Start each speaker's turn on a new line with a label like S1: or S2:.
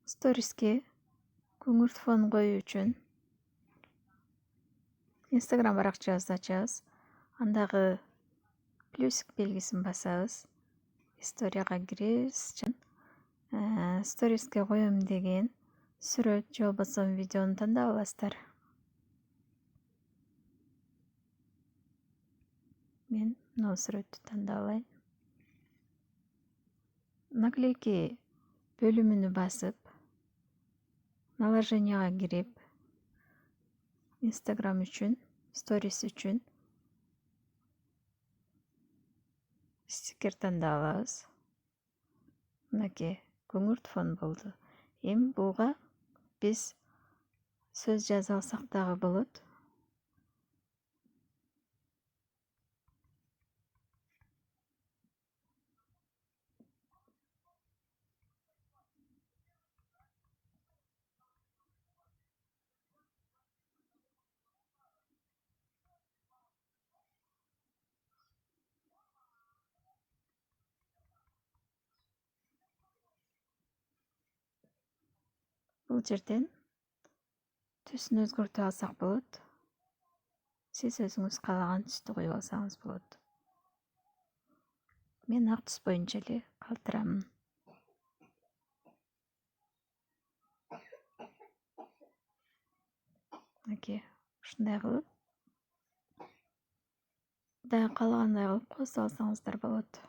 S1: Сториске көңүл фон коюу үчүн Instagram баракчабызды ачабыз. Андагы плюсик белгисин басабыз. Историяга киребиз. Сториске коем деген сүрөт же болбосо видеону тандап аласыздар. Мен мына сүрөттү тандап алайын. Наклейки бөлүмүнө басып, наложенияга кирип, Instagram үчүн, сторис үчүн стикер тандап алабыз. Мынакей көңүл фон болду. Эми буга биз сөз жаза алсак дагы болот. Бул жерден түсүн өзгөртүп алсак болот. Сиз өзүңүз каалаган түстү коюп алсаңыз болот. Мен ак түс боюнча эле калтырамын. Мынакей ушундай кылып дагы каалагандай кылып коса алсаңыздар болот.